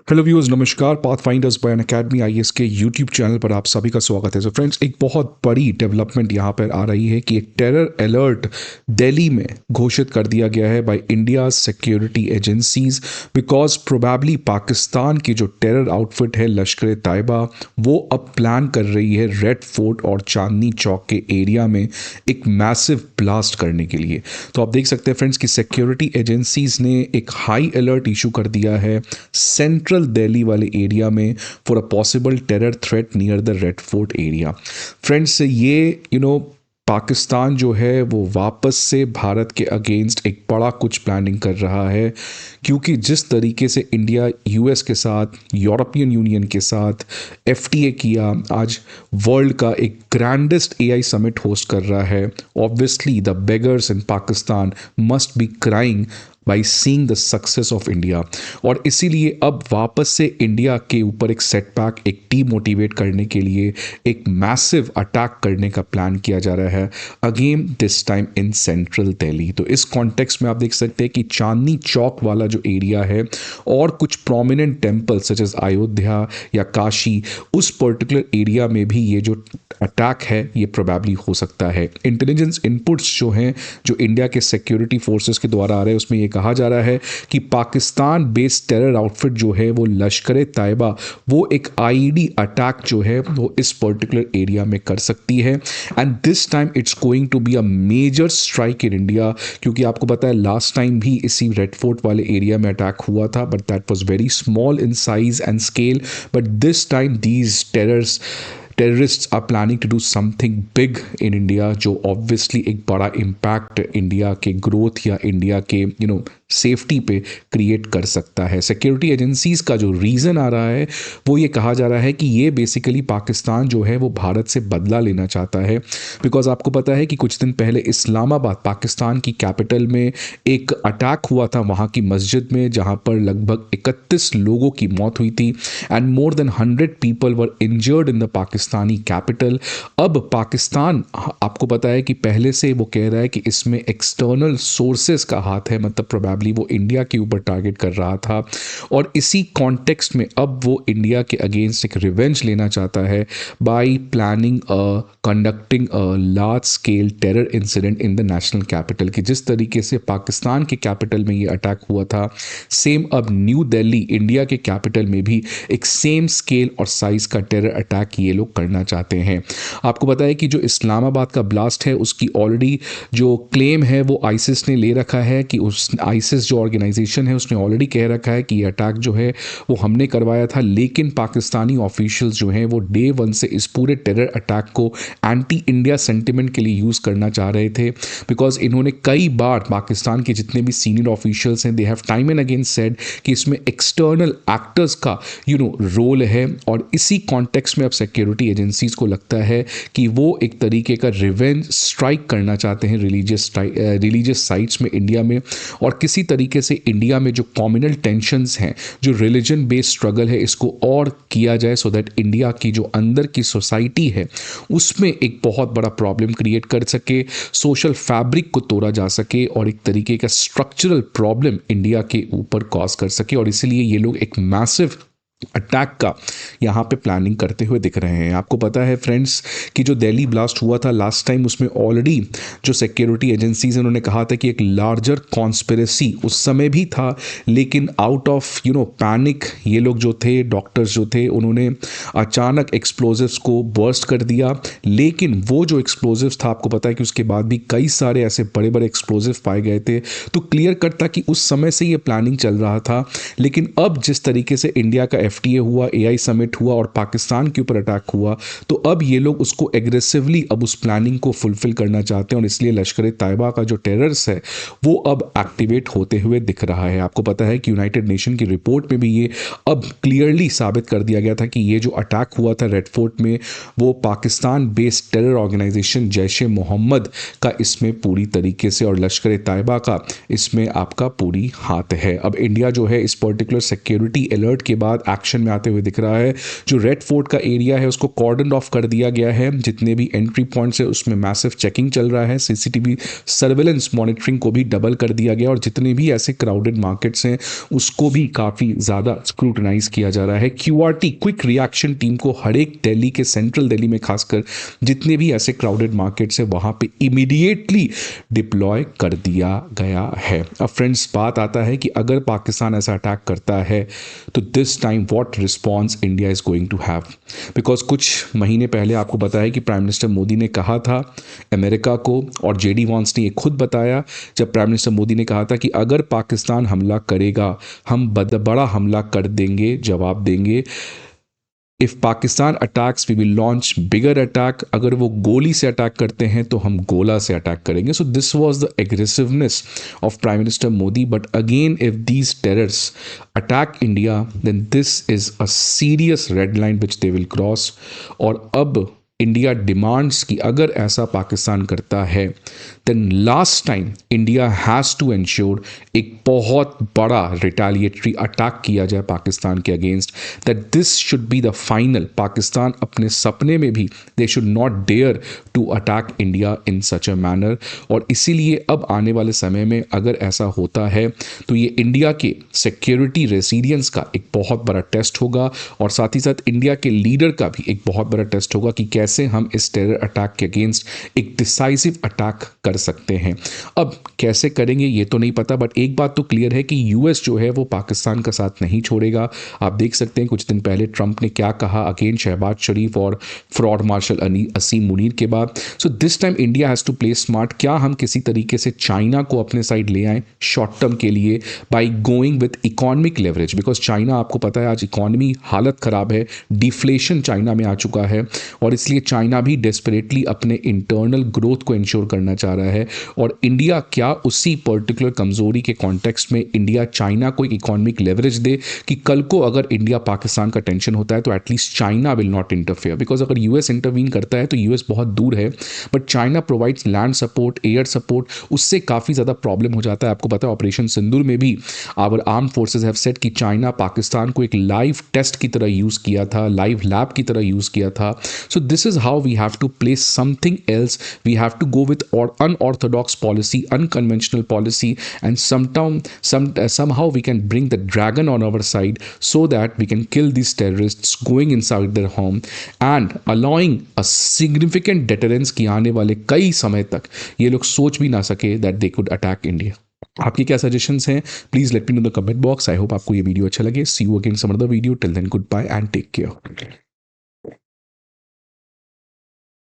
Hello viewers, नमस्कार। Pathfinders bye अन academy IAS के YouTube channel पर आप सभी का स्वागत है। फ्रेंड्स, एक बहुत बड़ी डेवलपमेंट यहाँ पर आ रही है कि एक टेरर अलर्ट दिल्ली में घोषित कर दिया गया है by India security agencies, because probably Pakistan की जो टेरर आउटफिट है लश्कर तैयबा, वो अब प्लान कर रही है रेड फोर्ट और चांदनी चौक के एरिया में एक मैसिव ब्लास्ट करने के लिए। तो आप देख सकते हैं फ्रेंड्स कि सिक्योरिटी एजेंसीज ने एक हाई अलर्ट इशू कर दिया है सेंट्रल दिल्ली वाले एरिया में for a possible terror threat near the red fort area. Friends, ये पाकिस्तान जो है वो वापस से भारत के अगेंस्ट एक बड़ा कुछ प्लानिंग कर रहा है, क्योंकि जिस तरीके से इंडिया यूएस के साथ, यूरोपियन यूनियन के साथ एफटीए किया, आज वर्ल्ड का एक ग्रैंडेस्ट एआई समिट होस्ट कर रहा है। Obviously the beggars in Pakistan must be crying by seeing the success of India, और इसीलिए अब वापस से इंडिया के ऊपर एक सेटबैक, एक डीमोटिवेट करने के लिए एक मैसिव अटैक करने का प्लान किया जा रहा है, again this time in central Delhi. तो इस कॉन्टेक्स्ट में आप देख सकते हैं कि चांदनी चौक वाला जो एरिया है और कुछ prominent temple such as Ayodhya या काशी, उस पर्टिकुलर एरिया में भी ये जो अटैक है ये प्रोबेबली हो सकता है। इंटेलिजेंस इनपुट्स जो हैं, जो इंडिया के सिक्योरिटी फोर्सेस के द्वारा आ रहे हैं, उसमें ये कहा जा रहा है कि पाकिस्तान बेस्ड टेरर आउटफिट जो है वो लश्कर तैयबा, वो एक आईईडी अटैक जो है वो इस पर्टिकुलर एरिया में कर सकती है। And this time it's going to be a major strike in India, क्योंकि आपको पता है लास्ट टाइम भी इसी रेड फोर्ट वाले एरिया में अटैक हुआ था, but that was very small in size and scale. But this time these terrorists are planning to do something big in India, जो ऑब्वियसली एक बड़ा इम्पैक्ट इंडिया के ग्रोथ या इंडिया के सेफ्टी पे क्रिएट कर सकता है। सिक्योरिटी एजेंसीज का जो रीज़न आ रहा है वो ये कहा जा रहा है कि ये बेसिकली पाकिस्तान जो है वो भारत से बदला लेना चाहता है, बिकॉज आपको पता है कि कुछ दिन पहले इस्लामाबाद, पाकिस्तान की कैपिटल में, एक अटैक हुआ था वहाँ की मस्जिद में, जहाँ पर लगभग 31 लोगों की मौत हुई थी and more than 100 people were injured in the Pakistani capital. अब पाकिस्तान, आपको पता है कि पहले से वो कह रहा है कि इसमें एक्सटर्नल सोर्सेज का हाथ है, मतलब प्रोबेबली वो इंडिया के ऊपर टारगेट कर रहा था, और इसी कॉन्टेक्स्ट में अब वो इंडिया के अगेंस्ट एक रिवेंज लेना चाहता है bye planning conducting a large scale terror incident in the national capital. कि जिस तरीके से पाकिस्तान के कैपिटल में ये अटैक हुआ था, सेम अब न्यू दिल्ली, इंडिया के कैपिटल में भी एक सेम स्केल और साइज का टेरर अटैक ये लोग करना चाहते हैं। आपको पता है कि जो इस्लामाबाद का ब्लास्ट है उसकी ऑलरेडी जो क्लेम है वो आईसिस ने ले रखा है, कि उस आईसिस जो ऑर्गेनाइजेशन है उसने ऑलरेडी कह रखा है कि ये अटैक जो है वो हमने करवाया था। लेकिन पाकिस्तानी ऑफिशियल्स जो हैं वो डे वन से इस पूरे टेरर अटैक को एंटी इंडिया सेंटिमेंट के लिए यूज़ करना चाह रहे थे, बिकॉज इन्होंने कई बार, पाकिस्तान के जितने भी सीनियर ऑफिशियल्स हैं, they have time and again said कि इसमें एक्सटर्नल एक्टर्स का रोल है। और इसी कॉन्टेक्स्ट में अब सिक्योरिटी एजेंसीज को लगता है कि वो एक तरीके का रिवेंज स्ट्राइक करना चाहते हैं रिलीजियस साइट्स में इंडिया में, और किसी तरीके से इंडिया में जो कम्युनल टेंशन्स हैं, जो रिलीजन बेस्ड स्ट्रगल है, इसको और किया जाए सो दैट इंडिया की जो अंदर की सोसाइटी है उसमें एक बहुत बड़ा प्रॉब्लम क्रिएट कर सके, सोशल फैब्रिक को तोड़ा जा सके, और एक तरीके का स्ट्रक्चरल प्रॉब्लम इंडिया के ऊपर कॉज कर सके। और इसीलिए ये लोग एक मैसिव अटैक का यहाँ पे प्लानिंग करते हुए दिख रहे हैं। आपको पता है फ्रेंड्स कि जो दिल्ली ब्लास्ट हुआ था लास्ट टाइम, उसमें ऑलरेडी जो सिक्योरिटी एजेंसीज हैं उन्होंने कहा था कि एक लार्जर कॉन्स्पिरेसी उस समय भी था, लेकिन आउट ऑफ पैनिक ये लोग जो थे, डॉक्टर्स जो थे, उन्होंने अचानक एक्सप्लोजिव्स को बर्स्ट कर दिया। लेकिन वो जो एक्सप्लोजिव्स था, आपको पता है कि उसके बाद भी कई सारे ऐसे बड़े बड़े एक्सप्लोजिव पाए गए थे। तो क्लियर कट था कि उस समय से ये प्लानिंग चल रहा था। लेकिन अब जिस तरीके से इंडिया का एफटीए हुआ, एआई समिट हुआ और पाकिस्तान के ऊपर अटैक हुआ, तो अब ये लोग उसको एग्रेसिवली अब उस प्लानिंग को फुलफिल करना चाहते हैं, और इसलिए लश्कर तैयबा का जो टेरर्स है वो अब एक्टिवेट होते हुए दिख रहा है। आपको पता है कि यूनाइटेड नेशन की रिपोर्ट में भी ये अब क्लियरली साबित कर दिया गया था कि ये जो अटैक हुआ था रेड फोर्ट में, वो Pakistan based terror organization Jaish e Mohammed का इसमें पूरी तरीके से, और लश्कर तैयबा का इसमें आपका पूरी हाथ है। अब इंडिया जो है इस पर्टिकुलर सिक्योरिटी अलर्ट के बाद एक्शन में आते हुए दिख रहा है। जो रेड फोर्ट का एरिया है उसको कॉर्डन ऑफ कर दिया गया है, जितने भी एंट्री पॉइंट्स है उसमें मैसिव चेकिंग चल रहा है, सीसीटीवी सर्वेलेंस मॉनिटरिंग को भी डबल कर दिया गया और जितने भी ऐसे क्राउडेड मार्केट्स हैं उसको भी काफ़ी ज़्यादा स्क्रूटनाइज किया जा रहा है। क्यूआरटी क्विक रिएक्शन टीम को हर एक दिल्ली के सेंट्रल दिल्ली में खासकर जितने भी ऐसे क्राउडेड मार्केट्स हैं वहाँ पे इमीडिएटली डिप्लॉय कर दिया गया है। अब फ्रेंड्स बात आता है कि अगर पाकिस्तान ऐसा अटैक करता है तो this time what response India is going to have, because कुछ महीने पहले आपको बताया कि प्राइम मिनिस्टर मोदी ने कहा था अमेरिका को, और जेडी वॉन्स ने ये खुद बताया जब प्राइम मिनिस्टर मोदी ने कहा था कि अगर पाकिस्तान हमला करेगा हम बड़ा हमला कर देंगे, जवाब देंगे। If Pakistan attacks we will launch bigger attack, अगर वो गोली से अटैक करते हैं तो हम गोला से अटैक करेंगे। So this was the aggressiveness of prime minister Modi. But again if these terrors attack India then this is a serious red line which they will cross. और अब इंडिया डिमांड्स कि अगर ऐसा पाकिस्तान करता है then last time India has to ensure एक बहुत बड़ा रिटेलिएटरी अटैक किया जाए पाकिस्तान के against, that this should be the final. Pakistan अपने सपने में भी they should not dare to attack India in such a manner. और इसीलिए अब आने वाले समय में अगर ऐसा होता है तो ये इंडिया के सिक्योरिटी रेसिलियंस का एक बहुत बड़ा टेस्ट होगा और साथ ही साथ इंडिया के लीडर का भी एक बहुत बड़ा टेस्ट होगा कि कैसे हम इस टेरर अटैक के अगेंस्ट एक डिसाइसिव अटैक कर सकते हैं। अब कैसे करेंगे ये तो नहीं पता, बट एक बात तो क्लियर है कि यूएस जो है वो पाकिस्तान का साथ नहीं छोड़ेगा। आप देख सकते हैं कुछ दिन पहले ट्रंप ने क्या कहा अगेन शहबाज शरीफ और फ्रॉड मार्शल असीम मुनीर के बाद। So this time India has to play smart. क्या हम किसी तरीके से चाइना को अपने साइड ले आएँ शॉर्ट टर्म के लिए by going with economic leverage, because China आपको पता है आज इकॉनमी हालत ख़राब है, डिफ्लेशन चाइना में आ चुका है और इसलिए चाइना भी डेस्परेटली अपने इंटरनल ग्रोथ को इंश्योर करना चाह रहा है। और इंडिया क्या उसी पर्टिकुलर कमजोरी के कॉन्टेक्स्ट में इंडिया चाइना को एक इकोनॉमिक लेवरेज दे कि कल को अगर इंडिया पाकिस्तान का टेंशन होता है तो at least China will not interfere, because अगर यूएस इंटरवीन करता है तो यूएस बहुत दूर है but China provides land support, air support, उससे काफ़ी ज़्यादा प्रॉब्लम हो जाता है। आपको पता है ऑपरेशन सिंदूर में भी our armed forces have said कि चाइना पाकिस्तान को एक लाइव टेस्ट की तरह यूज़ किया था, लाइव लैब की तरह यूज़ किया था। So this is how we have to place something else. We have to go with unorthodox policy, unconventional policy, and somehow we can bring the dragon on our side so that we can kill these terrorists going inside their home and allowing a significant deterrence कि आने वाले कई समय तक ये लोग सोच भी ना सके that they could attack India. आपकी क्या सजेशंस हैं please let me know the comment box. I hope आपको ये वीडियो अच्छा लगे। See you again some other video, till then good bye and take care.